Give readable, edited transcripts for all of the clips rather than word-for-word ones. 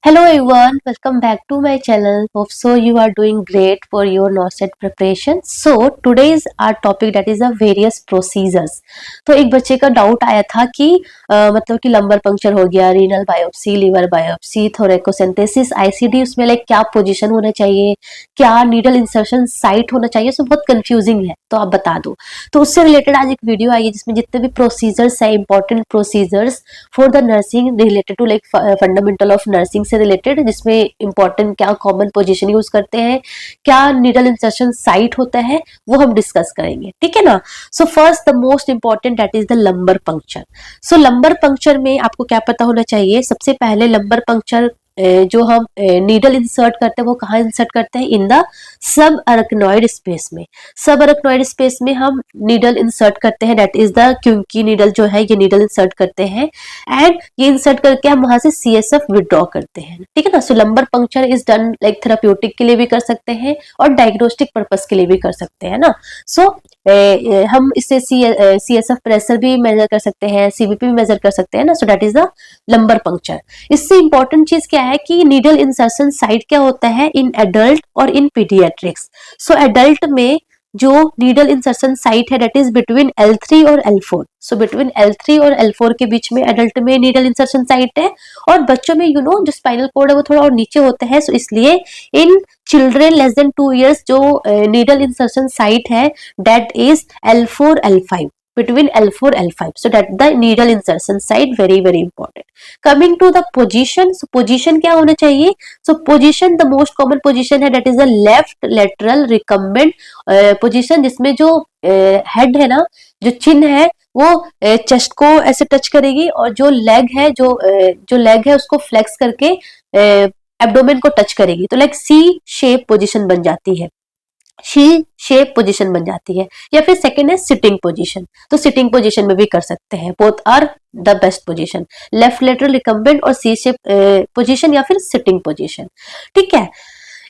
Hello everyone, welcome back to my channel. Hope so you are doing great for your NOSET preparation. So today's our topic that is a various procedures. तो एक बच्चे का doubt आया था कि मतलब कि लंबर पंक्चर हो गया, renal biopsy, liver biopsy, thoracocentesis, ICD, उसमें लाइक क्या पोजीशन होना चाहिए, क्या नीडल इंसर्शन साइट होना चाहिए, सो बहुत कंफ्यूजिंग है, तो आप बता दो। तो उससे रिलेटेड आज एक वीडियो आई है जिसमें जितने भी प्रोसीजर्स है, important procedures for the nursing related to like fundamental of nursing से रिलेटेड, जिसमें इंपॉर्टेंट क्या कॉमन पोजीशन यूज करते हैं, क्या नीडल इंसर्शन साइट होता है, वो हम डिस्कस करेंगे, ठीक है ना। So first the most important that is the lumbar puncture. So lumbar puncture में आपको क्या पता होना चाहिए, सबसे पहले लंबर पंक्चर जो हम नीडल इंसर्ट करते हैं वो कहाँ इंसर्ट करते हैं, इन द सब अरकनॉइड स्पेस में। सब अरकनॉइड स्पेस में हम नीडल इंसर्ट करते हैं, दैट इज द क्योंकि नीडल जो है ये नीडल इंसर्ट करते हैं एंड ये इंसर्ट करके हम वहां से सीएसएफ विड्रॉ करते हैं, ठीक है ना। So lumbar puncture is done like therapeutic के लिए भी कर सकते हैं और डायग्नोस्टिक पर्पस के लिए भी कर सकते हैं ना। सो हम इससे सीएसएफ प्रेशर भी मेजर कर सकते हैं, सीबीपी भी मेजर कर सकते हैं ना। So that is the lumbar puncture. इससे इंपॉर्टेंट चीज क्या है कि नीडल इंसर्शन साइट क्या होता है इन एडल्ट और इन पीडियाट्रिक्स। सो एडल्ट में जो नीडल इंसर्शन साइट है दैट इज बिटवीन L3 और L4। सो बिटवीन L3 और L4 के बीच में एडल्ट में नीडल इंसर्शन साइट है, और बच्चों में जो स्पाइनल कोड है वो थोड़ा और नीचे होता है। सो इसलिए in children less than 2 years जो नीडल इंसर्शन साइट है that is L4 L5, between L4 L5. So that the needle insertion site very important. Coming to the position, so position क्या होना चाहिए? So position the most common position है that is the left lateral recumbent position, जिसमें जो head है ना, जो chin है वो चेस्ट को ऐसे टच करेगी, और जो लेग है जो लेग है उसको फ्लेक्स करके एब्डोमेन को टच करेगी, तो लाइक सी शेप पोजीशन बन जाती है, शी शेप पोजीशन बन जाती है। या फिर सेकंड है सिटिंग पोजीशन, तो सिटिंग पोजीशन में भी कर सकते हैं, both are the best position, left lateral recumbent और सी शेप पोजीशन या फिर सिटिंग पोजीशन, ठीक है।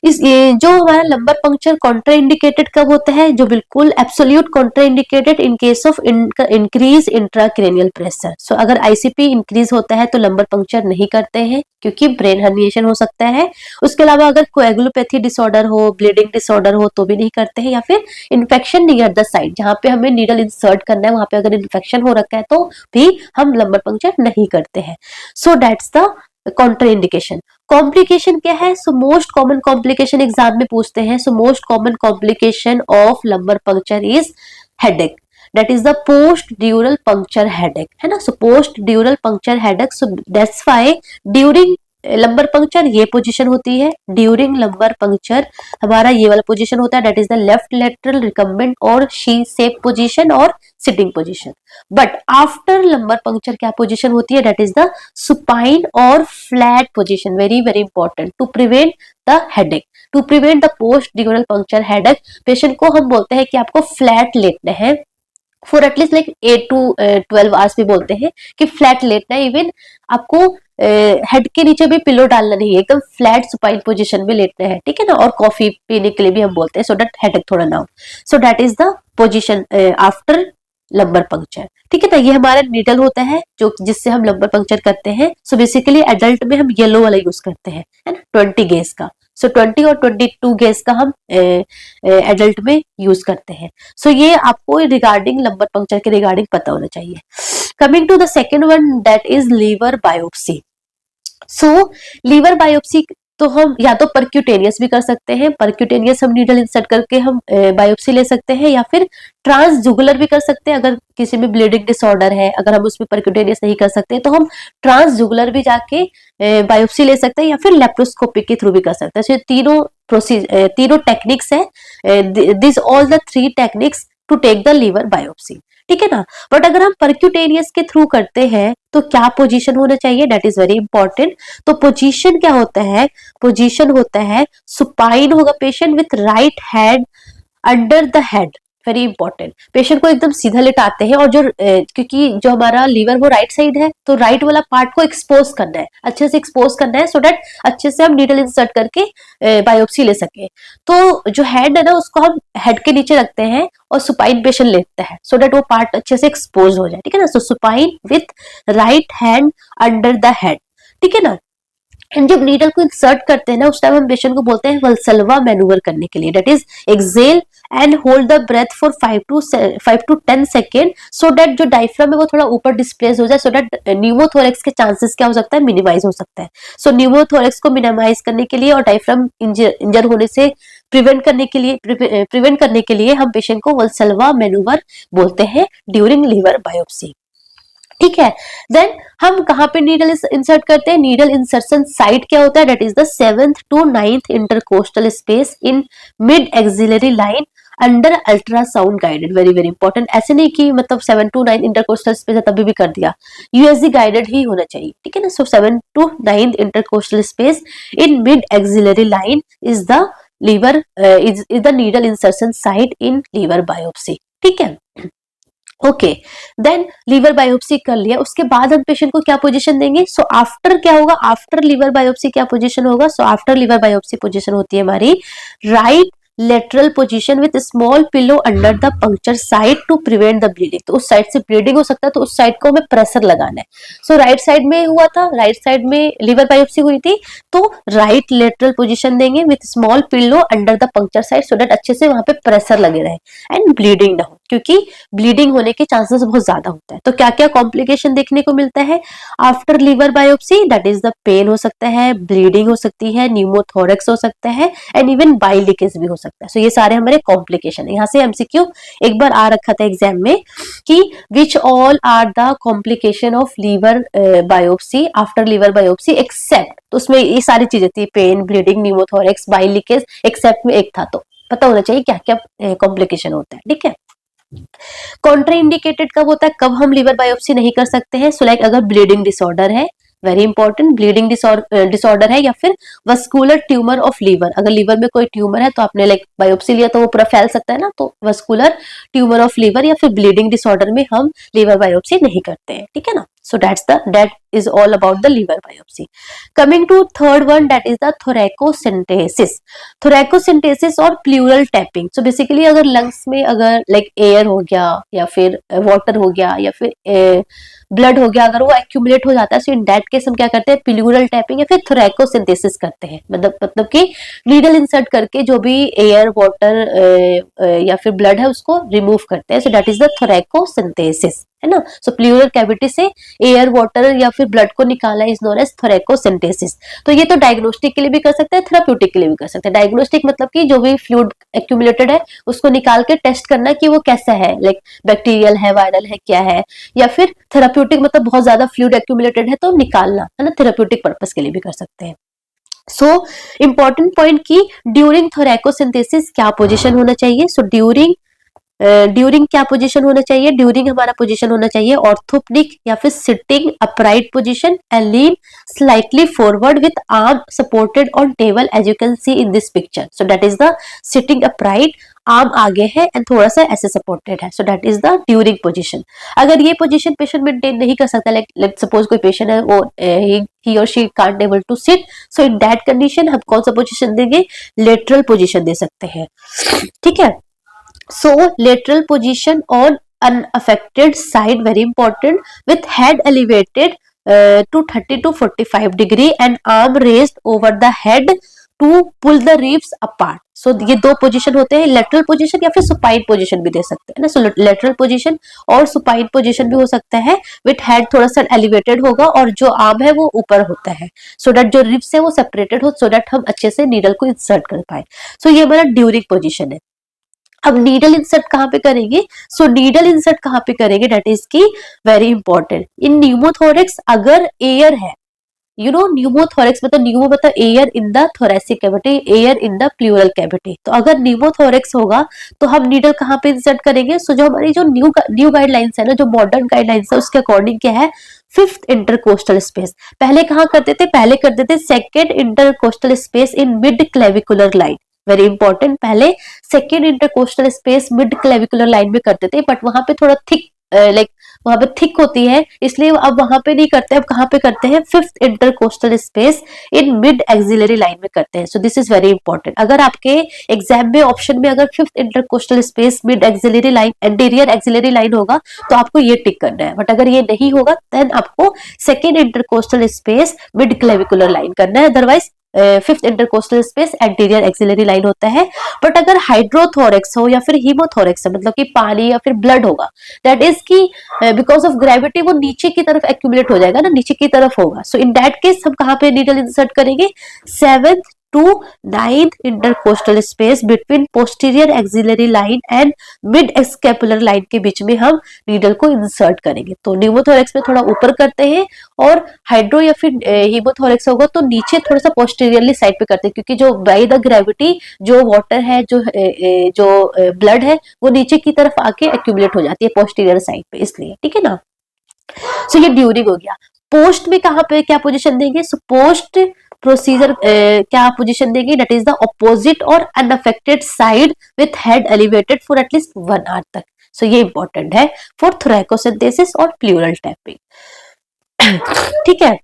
जो हमारा लंबर पंक्चर कॉन्ट्रा इंडिकेटेड कब होता है, जो बिल्कुल absolute contraindicated in case of increase intracranial pressure. So अगर आईसीपी इंक्रीज होता है तो लंबर पंक्चर नहीं करते हैं, क्योंकि ब्रेन हर्निएशन हो सकता है। उसके अलावा अगर कोएगुलोपैथी डिसऑर्डर हो, ब्लीडिंग डिसऑर्डर हो तो भी नहीं करते हैं, या फिर इन्फेक्शन नियर द साइट जहां पे हमें नीडल इंसर्ट करना है वहां पे अगर इन्फेक्शन हो रखा है तो भी हम लंबर पंक्चर नहीं करते हैं। So that's the Contra indication. Complication क्या है? So most common complication exam में पूछते हैं। So most common complication of lumbar puncture is headache, that is the post dural puncture headache, है ना। So post dural puncture headache, so that's why during lumbar puncture ये position होती है, during lumbar puncture हमारा ये वाला position होता है, that is the left lateral recumbent और शी शेप पोजीशन और sitting position. But after lumbar puncture क्या पोजीशन होती है, दैट इज द सुपाइन और flat position, very important to prevent the headache, to prevent the post dural puncture headache. Patient को हम बोलते हैं कि आपको फ्लैट लेटना है for at least like 8 to 12 hours भी बोलते हैं कि फ्लैट लेटना है। इवन आपको हेड के नीचे भी पिलो डालना नहीं है, एकदम फ्लैट सुपाइन पोजीशन में लेटना है, ठीक है ना। और कॉफी पीने के लिए भी हम बोलते हैं, सो दैट हेडेक थोड़ा ना हो। सो that is the position after lumbar puncture, ठीक है ना। ये हमारा नीडल होता है जो जिससे हम लंबर पंक्चर करते हैं। सो बेसिकली एडल्ट में हम येलो वाला यूज करते हैं, है ना, 20 गेज का। सो 20 और 22 गेज का हम एडल्ट में यूज करते हैं। सो ये आपको रिगार्डिंग लंबर पंक्चर के रिगार्डिंग पता होना चाहिए। Coming to the second one that is liver biopsy. So liver biopsy तो हम या तो परक्यूटेनियस भी कर सकते हैं, परक्यूटेनियस हम नीडल इंसर्ट करके हम बायोप्सी ले सकते हैं, या फिर ट्रांसजुगुलर भी कर सकते हैं। अगर किसी में ब्लीडिंग डिसऑर्डर है, अगर हम उसमें परक्यूटेनियस नहीं कर सकते तो हम ट्रांसजुगुलर भी जाके बायोप्सी ले सकते हैं, या फिर लेप्रोस्कोपी के थ्रू भी कर सकते हैं। तीनों टेक्निक्स है, this all the 3 techniques to take the liver biopsy, ठीक है ना। बट अगर हम परक्यूटेनियस के थ्रू करते हैं तो क्या पोजीशन होना चाहिए, दैट इज वेरी इंपॉर्टेंट। तो पोजीशन क्या होता है, पोजीशन होता है सुपाइन होगा patient with right hand under the head, very important. Patient को एकदम सीधा लेटाते हैं, और क्योंकि जो हमारा लीवर वो राइट साइड है तो राइट वाला पार्ट को एक्सपोज करना है, अच्छे से एक्सपोज करना है, सो दैट अच्छे से हम नीडल इंसर्ट करके बायोप्सी ले सके। तो जो हेड है ना उसको हम हेड के नीचे रखते हैं और सुपाइन पेशेंट लेता है, सो दैट वो पार्ट अच्छे से एक्सपोज हो जाए, ठीक है ना। So supine with right hand under the head, ठीक है ना। एंड जब नीडल को इंसर्ट करते हैं ना, उस टाइम हम पेशेंट को बोलते हैं वल्सलवा मैनूवर करने के लिए, that is exhale and hold the breath for 5 to 10 second, so that जो डायफ्राम है वो थोड़ा ऊपर डिस्प्लेस हो जाए, सो दैट न्यूमोथोरेक्स के चांसेस क्या हो सकता है, मिनिमाइज हो सकता है। सो न्यूमोथोरेक्स को मिनिमाइज करने के लिए और डायफ्राम इंजर होने से प्रिवेंट करने के लिए हम पेशेंट को वल्सलवा मैनूवर बोलते हैं ड्यूरिंग लीवर बायोप्सी। ठीक है, देन हम कहाँ पे नीडल इंसर्ट करते हैं, नीडल इंसर्शन साइट क्या होता है, that is the 7th to 9th intercostal space in mid axillary line under ultrasound guided, very very important. ऐसे नहीं कि मतलब 7 to 9 इंटरकोस्टल स्पेस है तभी भी कर दिया, यूएसजी गाइडेड ही होना चाहिए, ठीक है ना। So 7 to 9 intercostal space in mid axillary line is the liver is the needle insertion site in liver biopsy, ठीक है। ओके, देन लीवर बायोप्सी कर लिया, उसके बाद हम पेशेंट को क्या पोजीशन देंगे, सो आफ्टर क्या होगा, आफ्टर लीवर बायोप्सी क्या पोजीशन होगा, so after liver biopsy position होती है हमारी right lateral position with small pillow under the puncture side to prevent the bleeding. तो उस साइड से ब्लीडिंग हो सकता है, तो उस साइड को हमें प्रेशर लगाना है। सो राइट साइड में हुआ था, राइट साइड में लीवर बायोप्सी हुई थी, तो राइट लेटरल पोजीशन देंगे with small pillow under the puncture side, so that अच्छे से वहां पे प्रेशर लगे रहे एंड ब्लीडिंग ना हो, क्योंकि ब्लीडिंग होने के चांसेस बहुत ज्यादा होता है। तो क्या क्या कॉम्प्लिकेशन देखने को मिलता है after liver biopsy, that is the pain हो सकता है, ब्लीडिंग हो सकती है, न्यूमोथोरेक्स हो सकता है एंड इवन बाइल लीकेज भी हो सकता है। सो ये सारे हमारे कॉम्प्लिकेशन है। यहाँ से एमसीक्यू एक बार आ रखा था एग्जाम में कि which all are the complication of liver biopsy after liver biopsy except, तो उसमें ये सारी चीजें थी, pain, bleeding, pneumothorax, bile leakage, except में एक था, तो पता होना चाहिए क्या क्या कॉम्प्लिकेशन होता है, ठीक है। कॉन्ट्रा इंडिकेटेड कब होता है, कब हम लीवर बायोप्सी नहीं कर सकते हैं, सो लाइक अगर ब्लीडिंग डिसऑर्डर है, वेरी इंपॉर्टेंट, ब्लीडिंग डिसऑर्डर है, या फिर वस्कुलर ट्यूमर ऑफ लीवर, अगर लीवर में कोई ट्यूमर है तो आपने लाइक बायोप्सी लिया तो वो पूरा फैल सकता है ना, तो वस्कुलर ट्यूमर ऑफ लीवर या फिर ब्लीडिंग डिसऑर्डर में हम लीवर बायोप्सी नहीं करते हैं, ठीक है ना। So that is all about the liver biopsy. Coming to third one, that is the thoracocentesis. Thoracocentesis और pleural tapping. So basically अगर lungs में अगर like air हो गया या फिर water हो गया या फिर ब्लड हो गया, अगर वो एक्यूमुलेट हो जाता है, सो इन दैट केस हम क्या करते हैं, प्लूरल टैपिंग या फिर थोरैकोसिंथेसिस करते हैं, मतलब कि नीडल इंसर्ट करके जो भी एयर, वाटर या फिर ब्लड है उसको रिमूव करते हैं, सो दैट इज द थोरैकोसिंथेसिस, है ना। सो प्लूरल कैविटी से एयर, वाटर या फिर ब्लड को निकाला इज नोन एज थोरैकोसिंथेसिस। तो ये तो डायग्नोस्टिक के लिए भी कर सकते हैं, थेराप्यूटिक के लिए भी कर सकते हैं। डायग्नोस्टिक मतलब कि जो भी फ्लूइड एक्यूमुलेटेड है उसको निकाल के टेस्ट करना कि वो कैसा है, लाइक बैक्टीरियल है, वायरल है, क्या है, या फिर थेराप्यूटिक मतलब बहुत ज्यादा फ्लूइड एक्यूमुलेटेड है तो निकालना, है ना, थेराप्यूटिक पर्पस के लिए भी कर सकते हैं। सो इंपॉर्टेंट पॉइंट की ड्यूरिंग थोरैकोसिंथेसिस क्या पोजीशन होना चाहिए, सो ड्यूरिंग क्या पोजीशन होना चाहिए, ड्यूरिंग हमारा पोजीशन होना चाहिए ऑर्थोपेडिक या फिर sitting upright position and lean slightly forward with arm supported on table as you can see in this picture. So that is the sitting upright, arm आगे है एंड थोड़ा सा ऐसे सपोर्टेड है, so that is the during position. अगर ये position patient maintain नहीं कर सकता, लाइक सपोज कोई पेशेंट है वो ही और she can't able to sit, so in that condition हम कौन सा पोजीशन देंगे, लेटरल पोजीशन दे सकते हैं, ठीक है। So lateral position on unaffected side, very important, with head elevated to 30 to 45 degree and arm raised over the head to pull the ribs apart. So ये दो पोजीशन होते हैं, लेटरल पोजीशन या फिर सुपाइन पोजीशन भी दे सकते हैं ना। सो लेटरल पोजीशन और सुपाइन पोजीशन भी हो सकता है, विथ हेड थोड़ा सा एलिवेटेड होगा और जो आर्म है वो ऊपर होता है, सो दैट जो रिब्स है वो सेपरेटेड हो, सो दैट हम अच्छे से नीडल को इंसर्ट कर पाए। सो ये हमारा ड्यूरिंग पोजीशन है। अब नीडल इंसर्ट कहाँ पे करेंगे, सो नीडल इंसर्ट कहाँ पे करेंगे, दैट इज की वेरी इंपॉर्टेंट इन न्यूमोथोरेक्स, अगर एयर है, यू नो न्यूमोथोरेक्स मतलब न्यूमो मतलब air in the thoracic cavity, air in the pleural cavity. तो अगर न्यूमोथोरेक्स होगा तो हम नीडल कहाँ पे इंसर्ट करेंगे, सो जो हमारी जो न्यू गाइडलाइंस है ना, जो मॉडर्न गाइडलाइंस है उसके अकॉर्डिंग क्या है, 5th इंटरकोस्टल स्पेस। पहले कहाँ करते थे, पहले करते थे 2nd intercostal space in mid clavicular line, very important, पहले 2nd intercostal space mid clavicular line में करते थे, बट वहां पे थोड़ा थिक लाइक वहां पे थिक होती है, इसलिए अब वहां पे नहीं करते, अब कहाँ पे करते हैं, fifth intercostal space in mid axillary line में करते हैं। So this is very important. अगर आपके एग्जाम में ऑप्शन में अगर fifth intercostal space mid axillary line anterior axillary line होगा तो आपको ये टिक करना है, बट अगर ये नहीं होगा देन आपको second intercostal space mid clavicular line करना है, otherwise fifth intercostal space anterior axillary line होता है। बट अगर हाइड्रोथोरेक्स हो या फिर हीमोथोरेक्स है, मतलब कि पानी या फिर ब्लड होगा, दैट इज की बिकॉज ऑफ ग्रेविटी वो नीचे की तरफ एक्यूमुलेट हो जाएगा ना, नीचे की तरफ होगा। सो इन दैट केस हम कहाँ पे नीडल इंसर्ट करेंगे, seventh to ninth intercostal space between posterior axillary line and mid scapular line के बीच में हम नीडल को इंसर्ट करेंगे। तो न्यूमोथोरेक्स में थोड़ा ऊपर करते हैं और हाइड्रो या फिर हीमोथोरेक्स होगा तो नीचे थोड़ा सा पोस्टीरियरली साइड पे करते हैं, क्योंकि जो बाय द ग्रेविटी जो वाटर है, जो ब्लड है वो नीचे की तरफ आके एक्यूमुलेट हो जाती है पोस्टीरियर साइड पे, इसलिए। ठीक है ना। सो ये ड्यूरिंग हो गया। पोस्ट में कहाँ पे क्या पोजीशन देंगे, सो पोस्ट प्रोसीजर क्या पोजीशन देंगे, दैट इज द ऑपोजिट और unaffected side with head elevated for at least 1 hour तक। सो ये इंपॉर्टेंट है फॉर थोरैकोसिंथेसिस और प्लूरल टैपिंग। ठीक है।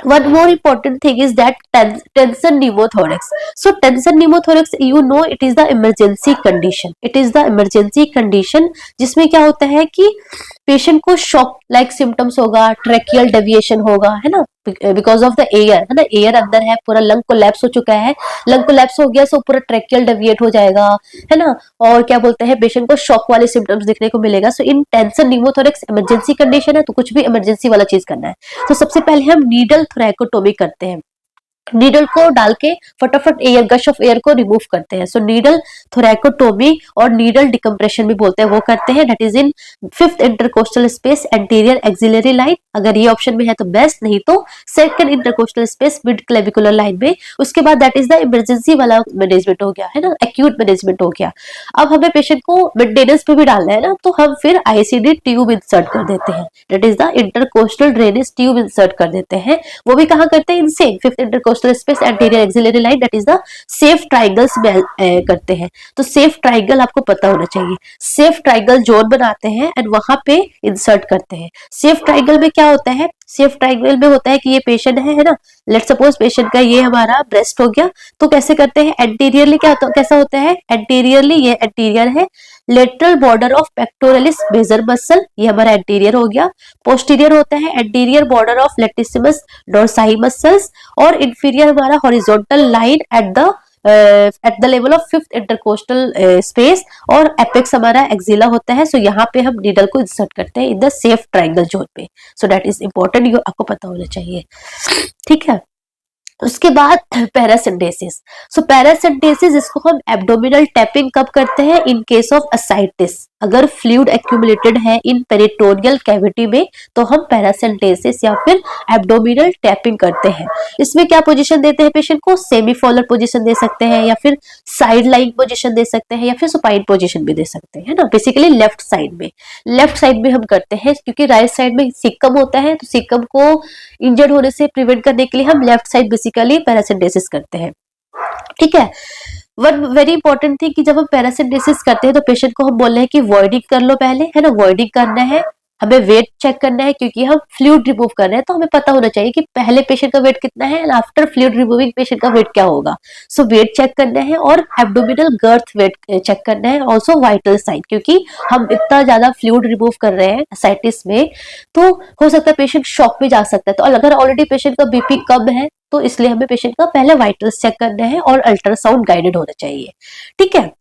One more important thing is that tension pneumothorax. So tension pneumothorax, you know, it is the emergency condition. It is the emergency condition जिसमें क्या होता है कि पेशेंट को शॉक लाइक सिम्टम्स होगा, ट्रेकियल डेविएशन होगा, है ना, बिकॉज ऑफ द एयर, है ना, एयर अंदर है, पूरा लंग कोलैप्स हो चुका है, लंग कोलैप्स हो गया, सो पूरा ट्रेकियल डेविएट हो जाएगा, है ना, और क्या बोलते हैं, पेशेंट को शॉक वाले सिम्टम्स दिखने को मिलेगा। So in tension pneumothorax emergency condition है, तो कुछ भी इमरजेंसी वाला चीज करना है। तो सबसे पहले हम नीडल थोरैकोटोमी करते हैं, नीडल को डाल के फटाफट एयर गश ऑफ एयर को रिमूव करते हैं। सो नीडल थोरैकोटोमी और नीडल डिकम्प्रेशन भी बोलते हैं, वो करते हैं, that is in fifth intercostal space anterior axillary line. अगर ये ऑप्शन में है तो बेस्ट, नहीं तो second intercostal space mid clavicular line में। उसके बाद दैट इज द इमरजेंसी वाला मैनेजमेंट हो गया, है ना, एक्यूट मैनेजमेंट हो गया। अब हमें पेशेंट को मेंटेनेंस पे भी डालना है ना, तो हम फिर आईसीडी ट्यूब इंसर्ट कर देते हैं, that is the intercostal drainage tube insert कर देते हैं। वो भी कहाँ करते हैं, in same fifth intercostal space anterior axillary line, that is the safe triangles में करते हैं। तो सेफ ट्रायंगल आपको पता होना चाहिए, सेफ ट्रायंगल जोन बनाते हैं एंड वहां पे इंसर्ट करते हैं। सेफ ट्रायंगल में क्या होता है, सेफ ट्रायंगल में होता है कि ये पेशेंट है ना, लेट सपोज पेशेंट का ये हमारा ब्रेस्ट हो गया, तो कैसे करते हैं, एंटीरियरली कैसा होता है, एंटीरियरली ये एंटीरियर है, lateral border of pectoralis major muscle, ये हमारा एंटीरियर हो गया। पोस्टीरियर होता है anterior border of latissimus dorsi muscles, और इंफीरियर हमारा horizontal line at the level of fifth intercostal space, और एपेक्स हमारा एक्सिला होता है। सो यहाँ पे हम नीडल को इंसर्ट करते हैं in the safe triangle zone पे। सो दैट इज इंपॉर्टेंट, ये आपको पता होना चाहिए। ठीक है। उसके बाद पैरासिंडेसिस। सो पैरासिंडेसिस इसको हम एब्डोमिनल टैपिंग कब करते हैं, इन केस ऑफ असाइटिस, अगर फ्लूइड एक्यूमुलेटेड है इन पेरिटोनियल कैविटी में तो हम पैरासिंडेसिस या फिर एब्डोमिनल टैपिंग करते हैं। इसमें क्या पोजीशन देते हैं पेशेंट को, सेमीफॉलर पोजीशन दे सकते हैं, या फिर साइड लाइन पोजीशन दे सकते हैं, या फिर सुपाइन पोजीशन भी दे सकते हैं, है ना, बेसिकली लेफ्ट साइड में हम करते हैं, क्योंकि राइट साइड में सिक्कम होता है, तो सिक्कम को इंजर्ड होने से प्रिवेंट करने के लिए हम लेफ्ट साइड बेसिकली पैरासिंडेसिस करते हैं। ठीक है। वन वेरी इंपॉर्टेंट थिंग कि जब हम पैरासिंडेसिस करते हैं तो पेशेंट को हम बोल रहे हैं कि वॉइडिंग कर लो पहले, है ना, वॉइडिंग करना है, हमें वेट चेक करना है, क्योंकि हम फ्लूइड रिमूव कर रहे हैं, तो हमें पता होना चाहिए कि पहले पेशेंट का वेट कितना है and after fluid removing patient का वेट क्या होगा। सो वेट चेक करना है और एब्डोमिनल गर्थ वेट चेक करना है, ऑल्सो वाइटल साइन, क्योंकि हम इतना ज्यादा फ्लूइड रिमूव कर रहे हैं असाइटिस में, तो हो सकता है पेशेंट शॉक में जा सकता है। तो अगर ऑलरेडी पेशेंट का बीपी कम है तो इसलिए हमें पेशेंट का पहले वाइटल्स चेक करना है और अल्ट्रासाउंड गाइडेड होना चाहिए। ठीक है।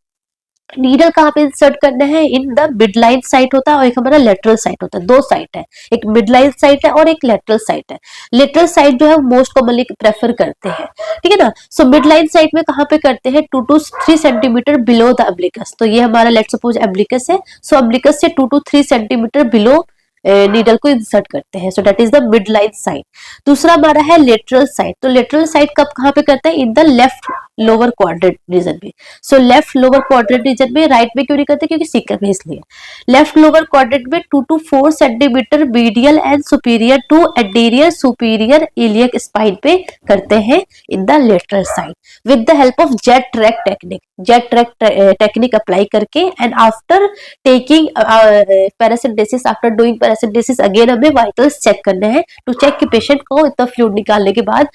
नीडल कहाँ पे इंसर्ट करना है, in the mid line site होता है और एक हमारा लेटरल साइट होता है, दो साइट है, एक मिड लाइन साइट है और एक लेटरल साइट है। लेटरल साइट जो है मोस्ट कॉमनली प्रेफर करते हैं, ठीक है ना। सो मिड लाइन साइट में कहाँ पे करते हैं, 2 to 3 centimetre below the umbilicus. तो ये हमारा लेट सपोज अम्बिलिकस है, सो अम्बिलिकस से 2 to 3 सेंटीमीटर बिलो नीडल को इंसर्ट करते हैं। So that is the mid line side. दूसरा हमारा है लेटरल साइड। तो लेटरल साइड कब कहाँ पे करते हैं, in the left lower quadrant region में। So left lower quadrant region में, राइट में क्यों नहीं करते, क्योंकि सीकर में, इसलिए लेफ्ट लोअर क्वाड्रेंट में 2 to 4 centimetre medial and superior to anterior superior iliac spine पे करते हैं in the lateral side with the help of Z track technique. Z track technique apply करके and after taking paracentesis, after doing paracentesis again हमें vitals check करने हैं to check कि patient को इतना फ्लूइड निकालने के बाद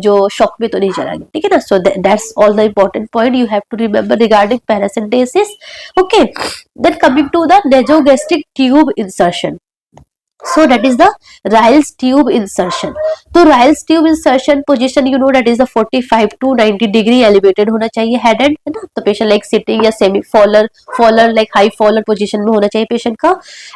जो शॉक में तो नहीं चला गया, ठीक है ना। So that's all the important point you have to remember regarding paracentesis. Okay, then coming to the nasogastric tube insertion, so that is the Ryle's tube insertion। तो Ryle's tube insertion position you know that is the 45 to 90 degree elevated होना चाहिए head end, है ना। तो patient like sitting या semi Fowler like high Fowler position में होना चाहिए पेशेंट का।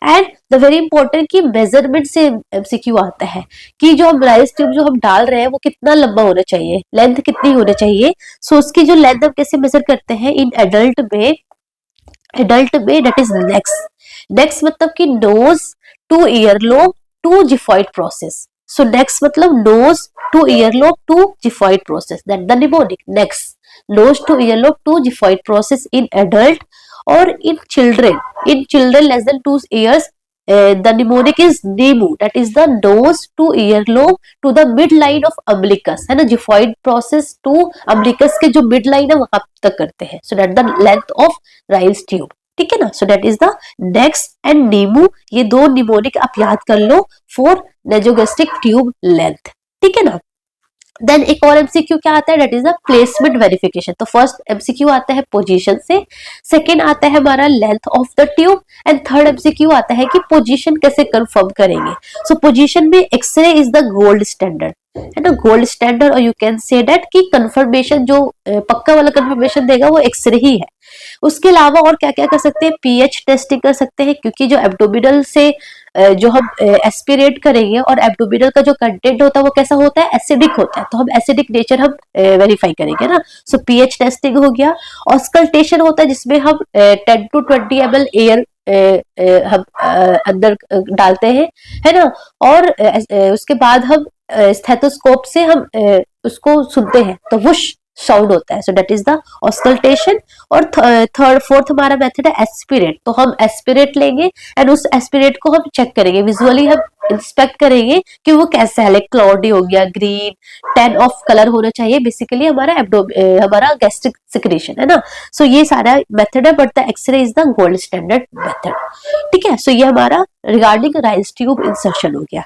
एंड द वेरी इंपॉर्टेंट कि मेजरमेंट से एमसीक्यू आता है कि जो हम Ryle's tube जो हम डाल रहे हैं वो कितना लंबा होना चाहिए, लेंथ कितनी होना चाहिए। सो उसकी जो लेंथ हम कैसे मेजर करते हैं इन एडल्ट में that is next मतलब कि nose to earlobe to xiphoid process. So next मतलब nose to earlobe to xiphoid process, that the mnemonic next nose to earlobe to xiphoid process in adult और in children less than 2 years the mnemonic is NEMU, that is the nose to earlobe to the midline of umbilicus, है ना। Xiphoid process to umbilicus के जो mid line है वहां तक करते हैं। So that the length of Ryle's tube, ठीक है ना। So that is the next and NEMU, ये दो निमोनिक आप याद कर लो फॉर नेसोगैस्ट्रिक ट्यूब लेंथ, ठीक है ना। देन एक और एमसीक्यू क्या आता है, that is the placement verification. तो फर्स्ट एमसीक्यू आता है पोजीशन से, सेकंड आता है हमारा length of the tube, and third MCQ आता है कि पोजीशन कैसे कंफर्म करेंगे। सो पोजीशन में x ray is the gold standard, है ना, गोल्ड स्टैंडर्ड। और यू कैन से दैट कि कंफर्मेशन जो पक्का वाला कंफर्मेशन देगा वो एक्सरे ही है। उसके अलावा और क्या क्या कर सकते हैं, पीएच टेस्टिंग कर सकते हैं, क्योंकि जो एब्डोमिनल से जो हम एस्पिरेट करेंगे और एब्डोमिनल का जो कंटेंट होता है वो कैसा होता है, एसिडिक होता है। तो हम एसिडिक नेचर हम वेरीफाई करेंगे ना। सो पीएच टेस्टिंग हो गया। ऑस्कल्टेशन होता है जिसमें हम 10 to 20 ml एयर हम अंदर डालते हैं, है ना। और उसके बाद हम स्टेथोस्कोप से हम उसको सुनते हैं तो वुश साउंड होता है। So that is the auscultation. और थर्ड फोर्थ हमारा मेथड है एस्पिरेट। तो हम एस्पिरेट लेंगे एंड उस एस्पिरेट को हम चेक करेंगे, विजुअली हम इंस्पेक्ट करेंगे कि वो कैसा है, लाइक क्लाउडी हो गया, ग्रीन, 10 ऑफ कलर होना चाहिए। बेसिकली हमारा गैस्ट्रिक सिक्रेशन, है ना। सो ये सारा मेथड है, but the x ray is the gold standard method, ठीक है। सो ये हमारा रिगार्डिंग Ryle's ट्यूब इंसर्शन हो गया।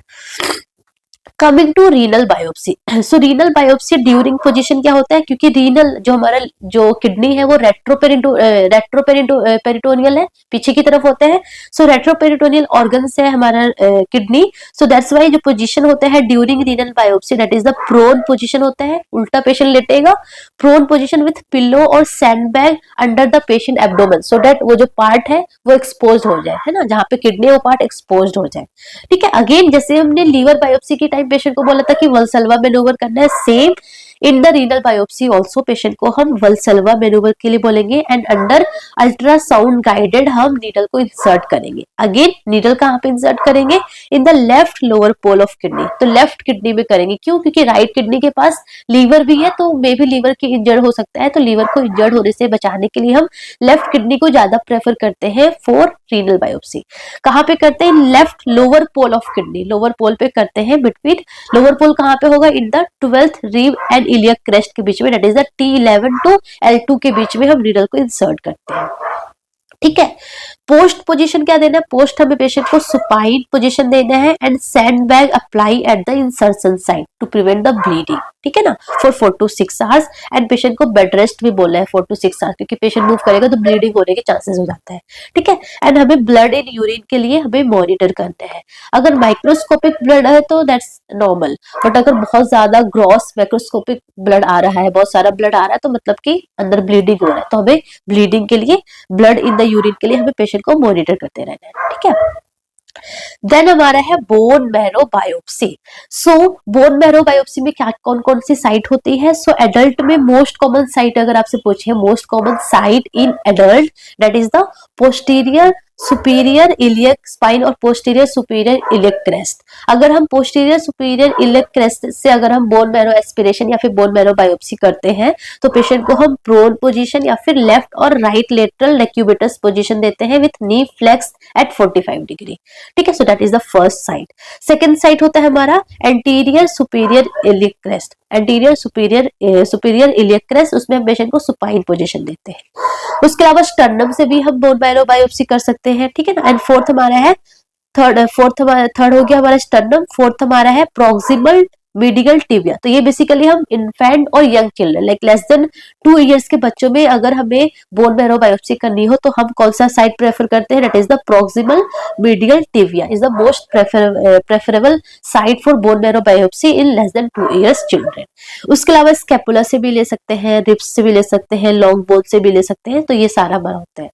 Coming to renal biopsy. So renal biopsy during position क्या होता है, क्योंकि रीनल जो हमारा जो किडनी है वो रेट्रोपेरिटोनियल है, पीछे की तरफ होते हैं। सो रेट्रोपेरिटोनियल ऑर्गन्स है हमारा किडनी। सो दैट्स वाई जो पोजीशन होता है during renal biopsy that is the prone position होता है, उल्टा पेशेंट लेटेगा, प्रोन पोजीशन विथ पिलो और sandbag under the patient abdomen, so that वो जो पार्ट है वो एक्सपोज हो जाए, है ना, जहाँ पे किडनी है वो पार्ट एक्सपोज हो जाए, ठीक है। अगेन जैसे हमने लीवर बायोप्सी के टाइम पेशेंट को बोला था कि वल्सल्वा मैनूवर करना है, same in the renal biopsy also patient को हम वल्सल्वा मैनूवर के लिए बोलेंगे एंड अंडर अल्ट्रासाउंड गाइडेड हम नीडल को इंसर्ट करेंगे। अगेन नीडल कहाँ पे इंसर्ट करेंगे, in the left lower pole of kidney. तो लेफ्ट किडनी में करेंगे, क्यों, क्योंकि राइट किडनी के पास लीवर भी है, तो मे भी लीवर की इंजर्ड हो सकता है। तो लीवर को इंजर्ड होने से बचाने के लिए हम लेफ्ट किडनी को ज्यादा प्रेफर करते हैं फॉर रीनल बायोप्सी। कहाँ पे करते हैं, left lower pole of kidney, lower pole पे करते हैं, बिटवीन लोअर पोल कहाँ पे होगा, in the 12th rib and iliac crest के बीच में, that is the T11 to L2 के बीच में हम नीडल को इंसर्ट करते हैं, ठीक है। पोस्ट पोजीशन क्या देना है, पोस्ट हमें पेशेंट को सुपाइन पोजीशन देना है and sandbag apply at the insertion site to prevent the bleeding, ठीक है ना, for 4 to 6 hours. And patient को बेड रेस्ट भी बोला है 4 to 6 आवर्स, क्योंकि पेशेंट मूव करेगा तो ब्लीडिंग होने के चांसेस हो जाता है, ठीक है। एंड हमें ब्लड इन यूरिन के लिए हमें मॉनिटर करते हैं। अगर माइक्रोस्कोपिक ब्लड है तो दैट्स नॉर्मल, बट अगर बहुत ज्यादा ग्रॉस माइक्रोस्कोपिक ब्लड आ रहा है, बहुत सारा ब्लड आ रहा है, तो मतलब कि अंदर ब्लीडिंग हो रहा है, तो हमें ब्लीडिंग के लिए, ब्लड इन द यूरिन के लिए हमें पेशेंट को मॉनिटर करते रहना है, ठीक है। देन हमारा है बोन मैरो बायोप्सी। सो बोन मैरो बायोप्सी में क्या कौन कौन सी साइट होती है, सो एडल्ट में मोस्ट कॉमन साइट अगर आपसे पूछे, most common site in adult that is the posterior superior iliac spine और पोस्टीरियर सुपीरियर इलियक क्रेस्ट। अगर हम पोस्टीरियर सुपीरियर इलियक क्रेस्ट से अगर हम बोन मैरो एस्पिरेशन या फिर बोन मैरो बायोप्सी करते हैं तो पेशेंट को हम प्रोन पोजीशन या फिर लेफ्ट और राइट लेटरल डेक्यूबिटस पोजीशन देते हैं with knee flex at 45 degree, ठीक है। So that is the first site. Second site होता है हमारा anterior superior iliac crest, anterior superior iliac crest, उसमें हम पेशेंट को सुपाइन पोजीशन देते हैं। उसके अलावा स्टर्नम से भी हम बोन मैरो बायोप्सी कर सकते हैं, ठीक है ना। एंड फोर्थ हमारा है थर्ड हो गया हमारा स्टर्नम, फोर्थ हमारा है प्रॉक्सिमल मीडियल टिबिया। तो ये बेसिकली हम इन्फेंट और young children like less than 2 years के बच्चों में अगर हमें बोन मैरो बायोप्सी करनी हो तो हम कौन सा साइट प्रेफर करते हैं, that is the proximal medial tibia is the most preferable site for bone marrow biopsy in less than 2 years children. उसके अलावा स्कैपुला से भी ले सकते हैं, रिब्स से भी ले सकते हैं, लॉन्ग बोन से भी ले सकते हैं। तो ये सारा हमारा होता है।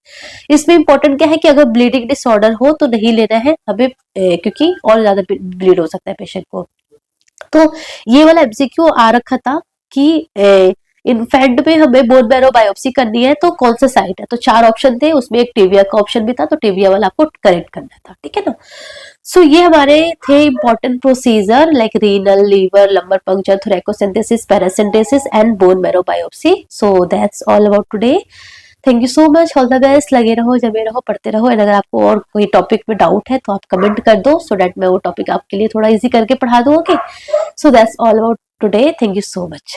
इसमें इंपॉर्टेंट क्या है कि अगर ब्लीडिंग डिसऑर्डर हो तो नहीं लेना है हमें, क्योंकि और ज्यादा ब्लीड हो सकता है पेशेंट को। तो ये वाला एमसीक्यू आ रखा था कि इन्फेंट में हमें बोन मैरो बायोप्सी करनी है तो कौन सा साइट है। तो 4 ऑप्शन थे, उसमें एक टिबिया का ऑप्शन भी था, तो टिबिया वाला आपको करेक्ट करना था, ठीक है ना। सो ये हमारे थे important procedure like renal, liver, lumbar puncture, thoracocentesis, paracentesis and bone marrow biopsy. So that's all about today. Thank you so much, all the best. लगे रहो, जमे रहो, पढ़ते रहो। एंड अगर आपको और कोई टॉपिक में डाउट है तो आप कमेंट कर दो, सो दैट मैं वो टॉपिक आपके लिए थोड़ा इजी करके पढ़ा दूँ। Okay, so that's all about today. Thank you so much.